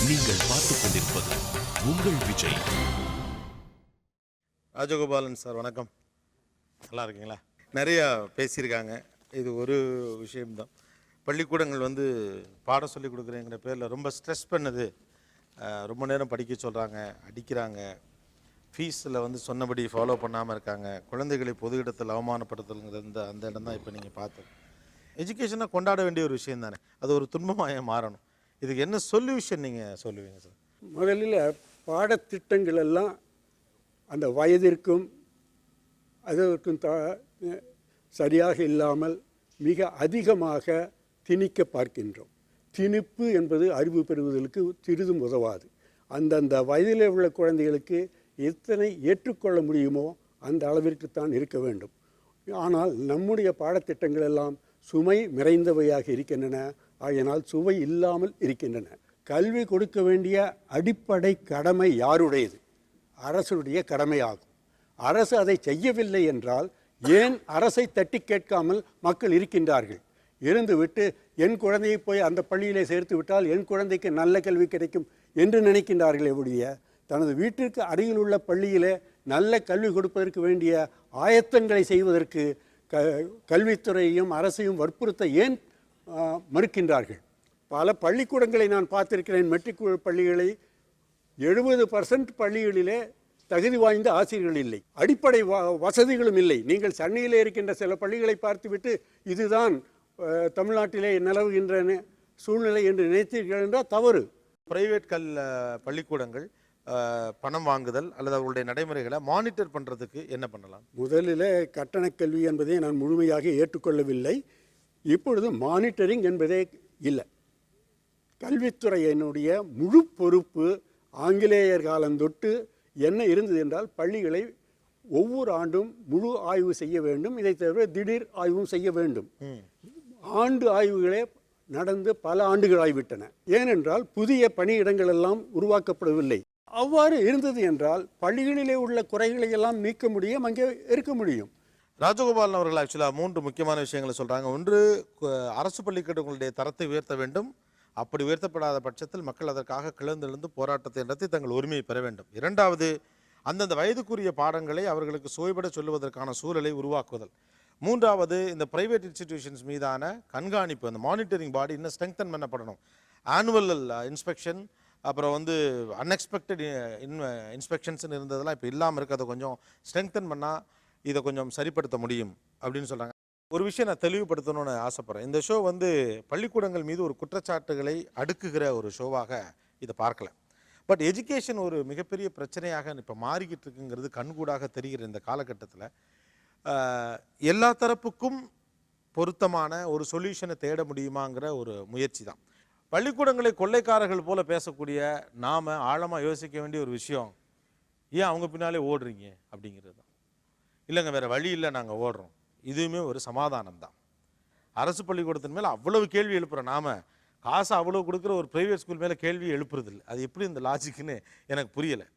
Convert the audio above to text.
நீங்கள் பார்த்துக் கொண்டிருப்பது உங்கள் விஜய். ராஜகோபாலன் சார் வணக்கம். நல்லா இருக்கீங்களா? நிறையா பேசியிருக்காங்க. இது ஒரு விஷயம்தான். பள்ளிக்கூடங்கள் பாடம் சொல்லி கொடுக்குறேங்கிற பேரில் ரொம்ப ஸ்ட்ரெஸ் பண்ணுது. ரொம்ப நேரம் படிக்க சொல்கிறாங்க, அடிக்கிறாங்க. ஃபீஸில் சொன்னபடி ஃபாலோ பண்ணாமல் இருக்காங்க. குழந்தைகளை பொது இடத்தில் அவமானப்படுத்துங்கிறது அந்த இடம் தான் இப்போ நீங்கள் பார்த்தது. எஜுகேஷனை கொண்டாட வேண்டிய ஒரு விஷயம் தானே, அது ஒரு துன்பமாக மாறணும். இதுக்கு என்ன சொல்யூஷன் நீங்கள் சொல்லுவீங்க சார்? முதலில் பாடத்திட்டங்கள் எல்லாம் அந்த வயதிற்கும் அதற்கும் சரியாக இல்லாமல் மிக அதிகமாக திணிக்க பார்க்கின்றோம். திணிப்பு என்பது அறிவு பெறுவதற்கு சிறிதும் உதவாது. அந்தந்த வயதில் உள்ள குழந்தைகளுக்கு எத்தனை ஏற்றுக்கொள்ள முடியுமோ அந்த அளவிற்குத்தான் இருக்க வேண்டும். ஆனால் நம்முடைய பாடத்திட்டங்கள் எல்லாம் சுமை நிறைந்தவையாக இருக்கின்றன. ஆகையினால் சுவை இல்லாமல் இருக்கின்றன. கல்வி கொடுக்க வேண்டிய அடிப்படை கடமை யாருடையது? அரசுடைய கடமையாகும். அரசு அதை செய்யவில்லை என்றால் ஏன் அரசை தட்டி கேட்காமல் மக்கள் இருக்கின்றார்கள்? இருந்துவிட்டு என் குழந்தையை போய் அந்த பள்ளியிலே சேர்த்து விட்டால் என் குழந்தைக்கு நல்ல கல்வி கிடைக்கும் என்று நினைக்கின்றார்கள். எப்படிய தனது வீட்டிற்கு அருகில் உள்ள பள்ளியிலே நல்ல கல்வி கொடுப்பதற்கு வேண்டிய ஆயத்தங்களை செய்வதற்கு கல்வித்துறையையும் அரசையும் வற்புறுத்த ஏன் மறுக்கின்றார்கள்? பல பள்ளிக்கூடங்களை நான் பார்த்திருக்கிறேன். மெட்ரிக் பள்ளிகளை 70% பள்ளிகளிலே தகுதி வாய்ந்த ஆசிரியர்கள் இல்லை, அடிப்படை வசதிகளும் இல்லை. நீங்கள் சென்னையிலே இருக்கின்ற சில பள்ளிகளை பார்த்துவிட்டு இதுதான் தமிழ்நாட்டிலே நிலவுகின்ற சூழ்நிலை என்று நினைத்தீர்கள் என்றால் தவறு. பிரைவேட் பள்ளிக்கூடங்கள் பணம் வாங்குதல் அல்லது அவர்களுடைய நடைமுறைகளை மானிட்டர் பண்ணுறதுக்கு என்ன பண்ணலாம்? முதலில் கட்டணக் கல்வி என்பதை நான் முழுமையாக ஏற்றுக்கொள்ளவில்லை. இப்பொழுது மானிட்டரிங் என்பதே இல்லை. கல்வித்துறையினுடைய முழு பொறுப்பு ஆங்கிலேயர் காலம் தொட்டு என்ன இருந்தது என்றால் பள்ளிகளை ஒவ்வொரு ஆண்டும் முழு ஆய்வு செய்ய வேண்டும். இதை தவிர திடீர் ஆய்வும் செய்ய வேண்டும். ஆண்டு ஆய்வுகளே நடந்து பல ஆண்டுகள் ஆகிவிட்டன. ஏனென்றால் புதிய பணியிடங்கள் எல்லாம் உருவாக்கப்படவில்லை. அவ்வாறு இருந்தது என்றால் பள்ளிகளிலே உள்ள குறைகளை எல்லாம் நீக்க முடியும், அங்கே இருக்க முடியும். ராஜகோபாலன் அவர்கள் ஆக்சுவலாக 3 முக்கியமான விஷயங்களை சொல்கிறாங்க. ஒன்று, அரசு பள்ளிக்கூடங்களுடைய தரத்தை உயர்த்த வேண்டும். அப்படி உயர்த்தப்படாத பட்சத்தில் மக்கள் அதற்காக கிளர்ந்தெழுந்து போராட்டத்தை நடத்தி தங்கள் உரிமையை பெற வேண்டும். இரண்டாவது, அந்தந்த வயதுக்குரிய பாடங்களை அவர்களுக்கு சுவைபட சொல்லுவதற்கான சூழலை உருவாக்குதல். மூன்றாவது, இந்த பிரைவேட் இன்ஸ்டிடியூஷன்ஸ் மீதான கண்காணிப்பு, அந்த மானிட்டரிங் பாடி இன்னும் ஸ்ட்ரெங்தன் பண்ணப்படணும். ஆனுவல் இன்ஸ்பெக்ஷன், அப்புறம் அன்எக்ஸ்பெக்டட் இன்ஸ்பெக்ஷன்ஸ்னு இருந்ததெல்லாம் இப்போ இல்லாமல் இருக்க, அதை கொஞ்சம் ஸ்ட்ரெங்தன் பண்ணால் இதை கொஞ்சம் சரிப்படுத்த முடியும் அப்படின்னு சொல்கிறாங்க. ஒரு விஷயம் நான் தெளிவுபடுத்தணும்னு ஆசைப்பட்றேன். இந்த ஷோ பள்ளிக்கூடங்கள் மீது ஒரு குற்றச்சாட்டுகளை அடுக்குகிற ஒரு ஷோவாக இதை பார்க்கல. பட் எஜுகேஷன் ஒரு மிகப்பெரிய பிரச்சனையாக இப்போ மாறிக்கிட்டு இருக்குங்கிறது கண்கூடாக தெரிகிற இந்த காலகட்டத்தில் எல்லா தரப்புக்கும் பொருத்தமான ஒரு சொல்யூஷனை தேட முடியுமாங்கிற ஒரு முயற்சி தான். பள்ளிக்கூடங்களை கொள்ளைக்காரர்கள் போல பேசக்கூடிய நாம் ஆழமாக யோசிக்க வேண்டிய ஒரு விஷயம், ஏன் அவங்க பின்னாலே ஓடுறீங்க அப்படிங்கிறது தான். இல்லைங்க, வேறு வழி இல்லை, நாங்கள் ஓடுறோம். இதுவுமே ஒரு சமாதானம் தான். அரசு பள்ளிக்கூடத்தின் மேலே அவ்வளவு கேள்வி எழுப்புகிறோம். நாம் காசு அவ்வளோ கொடுக்குற ஒரு ப்ரைவேட் ஸ்கூல் மேலே கேள்வி எழுப்புறது இல்லை. அது எப்படி இந்த லாஜிக்குன்னு எனக்கு புரியலை.